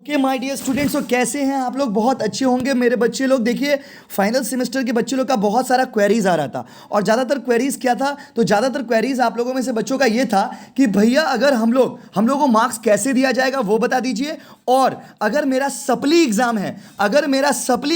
कि my dear students, तो कैसे हैं आप लोग? बहुत अच्छे होंगे मेरे बच्चे लोग। देखिए, फाइनल सेमेस्टर के बच्चे लोग का बहुत सारा क्वेरीज आ रहा था और ज़्यादातर क्वेरीज क्या था, तो ज़्यादातर क्वेरीज आप लोगों में से बच्चों का ये था कि भैया अगर हम लोगों को मार्क्स कैसे दिया जाएगा वो बता दीजिए, और अगर मेरा सप्ली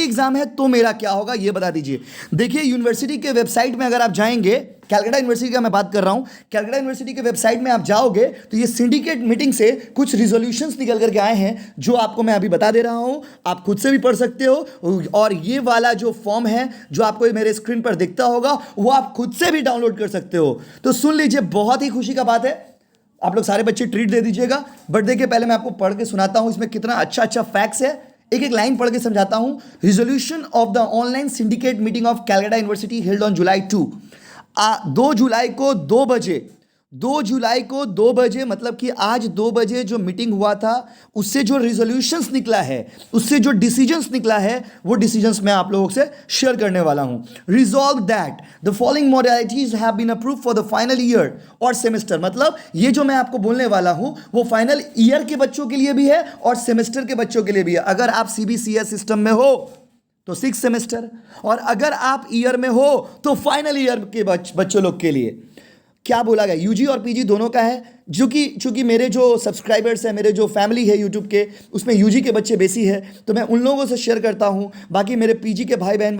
एग्जाम है तो मेरा क्या होगा ये बता दीजिए। देखिए, यूनिवर्सिटी के वेबसाइट में अगर आप जाएंगे, कैलकाटा यूनिवर्सिटी का मैं बात कर रहा हूं, कैलकाटा यूनिवर्सिटी के वेबसाइट में आप जाओगे तो ये सिंडिकेट मीटिंग से कुछ रिजोल्यूशंस निकल करके आए हैं जो आपको मैं अभी बता दे रहा हूं। आप खुद से भी पढ़ सकते हो, और ये वाला जो फॉर्म है जो आपको मेरे स्क्रीन पर दिखता होगा वो आप खुद से भी डाउनलोड कर सकते हो। तो सुन लीजिए, बहुत ही खुशी का बात है, आप लोग सारे बच्चे ट्रीट दे दीजिएगा। बट देखिए, पहले मैं आपको पढ़ के सुनाता हूं इसमें कितना अच्छा अच्छा फैक्ट्स है। एक एक लाइन पढ़ के समझाता हूं। Resolution of the online syndicate meeting of Calcutta university held on July 2। 2 जुलाई को 2 बजे मतलब कि आज 2 बजे जो मीटिंग हुआ था उससे जो रिजोल्यूशंस निकला है, उससे जो डिसीजंस निकला है, वो डिसीजंस मैं आप लोगों से शेयर करने वाला हूं। Resolve that the following modalities have been approved for the final year or semester. मतलब ये जो मैं आपको बोलने वाला हूं वो फाइनल ईयर के बच्चों के लिए भी है और सेमेस्टर के बच्चों के लिए भी है। अगर आप सीबीसीएस सिस्टम में हो तो 6 सेमेस्टर, और अगर आप ईयर में हो तो फाइनल ईयर के बच्चों लोग के लिए क्या बोला गया, यूजी और पीजी दोनों का है। चूंकि मेरे जो सब्सक्राइबर्स हैं, मेरे जो फैमिली है यूट्यूब के, उसमें यूजी के बच्चे बेसी है तो मैं उन लोगों से शेयर करता हूँ। बाकी मेरे पीजी के भाई बहन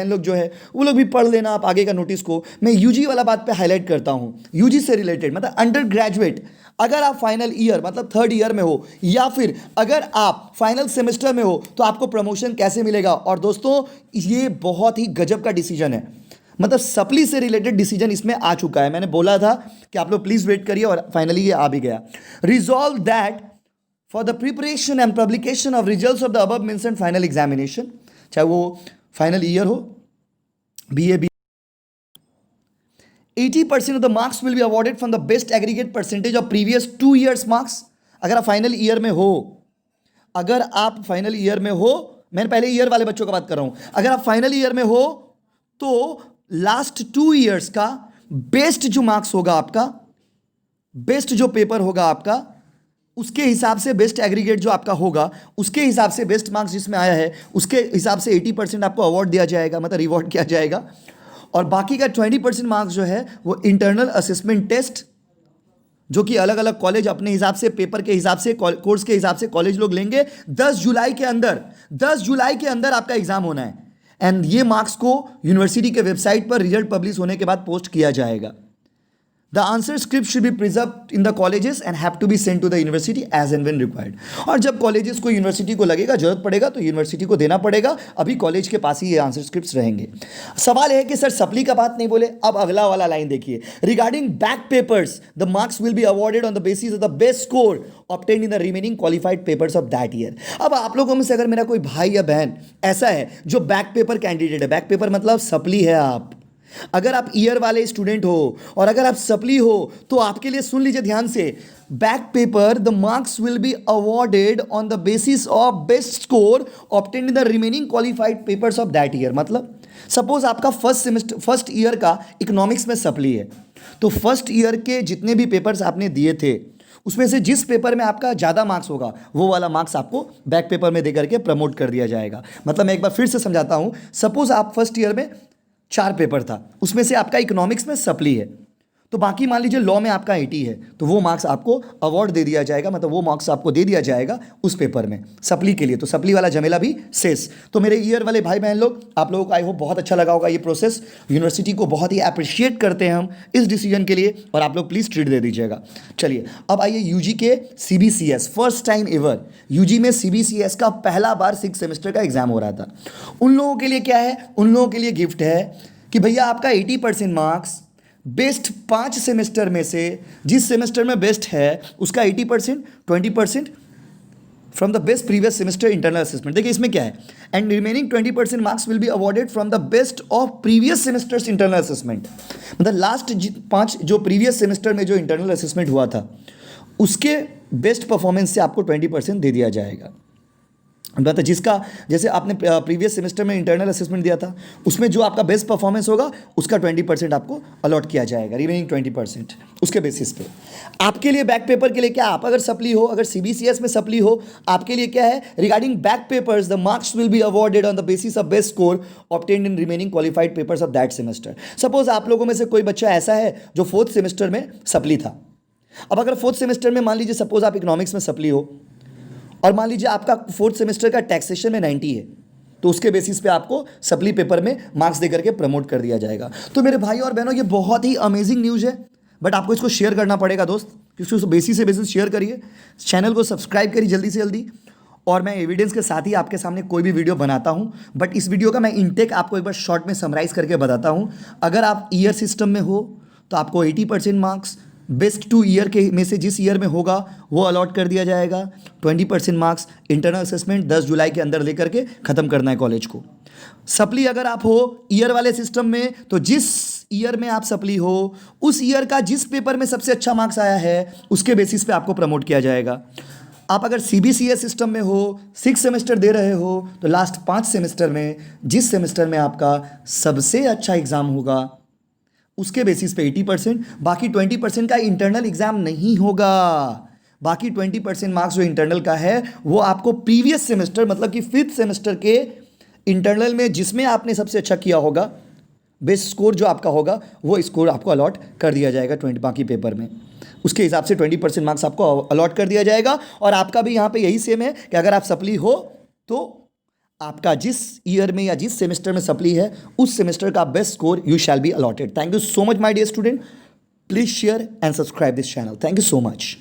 लोग जो है वो लोग भी पढ़ लेना आप आगे का नोटिस को। मैं यूजी वाला बात पे हाईलाइट करता हूँ, यूजी से रिलेटेड मतलब अंडर ग्रेजुएट। अगर आप फाइनल ईयर मतलब 3rd ईयर में हो या फिर अगर आप फाइनल सेमेस्टर में हो तो आपको प्रमोशन कैसे मिलेगा। और दोस्तों, ये बहुत ही गजब का डिसीजन है, मतलब सप्ली से रिलेटेड डिसीजन इसमें आ चुका है। मैंने बोला था कि आप लोग प्लीज वेट करिए और फाइनली ये आ भी गया। Resolve that for the preparation and publication of results of the above mentioned final examination, चाहे वो फाइनल ईयर हो, BA 80% of the marks will be awarded from the best aggregate percentage of previous 2 years marks. अगर आप final year में हो, मैं पहले year वाले बच्चों का बात कर रहा हूं, अगर आप फाइनल ईयर में हो तो लास्ट 2 ईयर्स का बेस्ट जो मार्क्स होगा आपका, बेस्ट जो पेपर होगा आपका, उसके हिसाब से बेस्ट एग्रीगेट जो आपका होगा उसके हिसाब से बेस्ट मार्क्स जिसमें आया है उसके हिसाब से 80% आपको अवार्ड दिया जाएगा, मतलब रिवॉर्ड किया जाएगा। और बाकी का 20% मार्क्स जो है वो इंटरनल असेसमेंट टेस्ट, जो कि अलग अलग कॉलेज अपने हिसाब से, पेपर के हिसाब से, कोर्स के हिसाब से कॉलेज लोग लेंगे। 10 जुलाई के अंदर आपका एग्जाम होना है, एंड ये मार्क्स को यूनिवर्सिटी के वेबसाइट पर रिजल्ट पब्लिश होने के बाद पोस्ट किया जाएगा। The answer script should be preserved in the colleges and have to be sent to the university as and when required. और जब कॉलेजेस को, यूनिवर्सिटी को लगेगा, जरूरत पड़ेगा तो यूनिवर्सिटी को देना पड़ेगा। अभी कॉलेज के पास ही ये आंसर स्क्रिप्ट्स रहेंगे। सवाल है कि सर सप्ली का बात नहीं बोले। अब अगला वाला लाइन देखिए, regarding back papers the marks will be awarded on the basis of the best score obtained in the remaining qualified papers of that year। अब आप लोगों में से अगर मेरा कोई भाई या बहन ऐसा है जो बैक पेपर कैंडिडेट है, बैक पेपर मतलब सप्ली है आप, अगर आप ईयर वाले स्टूडेंट हो और अगर आप सप्ली हो तो आपके लिए सुन लीजिए ध्यान से, back paper the marks will be awarded on the basis of best score obtained in the remaining qualified papers of that year। मतलब सपोज आपका फर्स्ट ईयर का इकोनॉमिक्स में सप्ली है, तो फर्स्ट ईयर के जितने भी पेपर्स आपने दिए थे उसमें से जिस पेपर में आपका ज़्यादा मार्क्स होगा वो वाला मार्क्स आपको बैक पेपर में देकर के प्रमोट कर दिया जाएगा। मतलब मैं एक बार फिर से समझाता हूँ, सपोज आप फर्स्ट ईयर में 4 पेपर था, उसमें से आपका इकोनॉमिक्स में सप्ली है, तो बाकी मान लीजिए लॉ में आपका 80 है, तो वो मार्क्स आपको अवार्ड दे दिया जाएगा, मतलब वो मार्क्स आपको दे दिया जाएगा उस पेपर में सप्ली के लिए। तो सप्ली वाला झमेला भी शेष। तो मेरे ईयर वाले भाई बहन लोग, आप लोगों को आई होप बहुत अच्छा लगा होगा ये प्रोसेस। यूनिवर्सिटी को बहुत ही अप्रिशिएट करते हैं हम इस डिसीजन के लिए, और आप लोग प्लीज़ ट्रीट दे दीजिएगा। चलिए अब आइए यूजी के CBCS, first time ever UG में सीबीसीएस का पहला बार 6 सेमेस्टर का एग्जाम हो रहा था। उन लोगों के लिए क्या है, उन लोगों के लिए गिफ्ट है कि भैया आपका 80% मार्क्स बेस्ट 5 सेमेस्टर में से जिस सेमेस्टर में बेस्ट है उसका 80%, 20% from the best previous semester internal assessment. देखिए इसमें क्या है, and remaining 20% marks will be awarded from the best of previous semesters internal assessment. मतलब लास्ट 5 जो प्रीवियस सेमेस्टर में जो इंटरनल असेसमेंट हुआ था उसके बेस्ट परफॉर्मेंस से आपको 20% दे दिया जाएगा। मतलब जिसका, जैसे आपने प्रीवियस सेमेस्टर में इंटरनल असेसमेंट दिया था, उसमें जो आपका बेस्ट परफॉर्मेंस होगा उसका 20% आपको अलॉट किया जाएगा, रिमेनिंग 20% उसके बेसिस पे। आपके लिए बैक पेपर के लिए क्या, आप अगर सप्ली हो, अगर CBCS में सप्ली हो, आपके लिए क्या है, regarding back papers the marks will be awarded on the basis of best score obtained in remaining qualified papers of that semester. Suppose आप लोगों में से कोई बच्चा ऐसा है जो 4th सेमेस्टर में सप्ली था। अब अगर 4th सेमेस्टर में मान लीजिए सपोज आप इकोनॉमिक्स में सप्ली हो, और मान लीजिए आपका 4th सेमेस्टर का टैक्सेशन में 90 है, तो उसके बेसिस पे आपको सप्ली पेपर में मार्क्स दे करके प्रमोट कर दिया जाएगा। तो मेरे भाई और बहनों, ये बहुत ही अमेजिंग न्यूज़ है, बट आपको इसको शेयर करना पड़ेगा दोस्त, क्योंकि उसको बेसिस से बेसिस शेयर करिए, चैनल को सब्सक्राइब करिए जल्दी से जल्दी। और मैं एविडेंस के साथ ही आपके सामने कोई भी वीडियो बनाता हूं, बट इस वीडियो का मैं इंटेक आपको एक बार शॉर्ट में समराइज करके बताता हूं। अगर आप ईयर सिस्टम में हो तो आपको 80% मार्क्स बेस्ट 2 ईयर के में से जिस ईयर में होगा वो अलॉट कर दिया जाएगा। 20% मार्क्स इंटरनल असेसमेंट 10 जुलाई के अंदर लेकर के ख़त्म करना है कॉलेज को। सप्ली अगर आप हो ईयर वाले सिस्टम में, तो जिस ईयर में आप सप्ली हो उस ईयर का जिस पेपर में सबसे अच्छा मार्क्स आया है उसके बेसिस पे आपको प्रमोट किया जाएगा। आप अगर CBCS सिस्टम में हो, 6 सेमेस्टर दे रहे हो, तो लास्ट 5 सेमेस्टर में जिस सेमेस्टर में आपका सबसे अच्छा एग्ज़ाम होगा उसके बेसिस पे 80%, बाकी 20% का इंटरनल एग्जाम नहीं होगा। बाकी 20% मार्क्स जो इंटरनल का है वो आपको प्रीवियस सेमेस्टर, मतलब कि 5th सेमेस्टर के इंटरनल में जिसमें आपने सबसे अच्छा किया होगा, बेस्ट स्कोर जो आपका होगा वो स्कोर आपको अलॉट कर दिया जाएगा 20 बाकी पेपर में, उसके हिसाब से 20% मार्क्स आपको अलॉट कर दिया जाएगा। और आपका भी यहाँ पे यही सेम है कि अगर आप सप्ली हो तो आपका जिस ईयर में या जिस सेमेस्टर में सप्ली है उस सेमेस्टर का best score you shall be allotted. Thank you so much my dear student, please share and subscribe this channel. Thank you so much.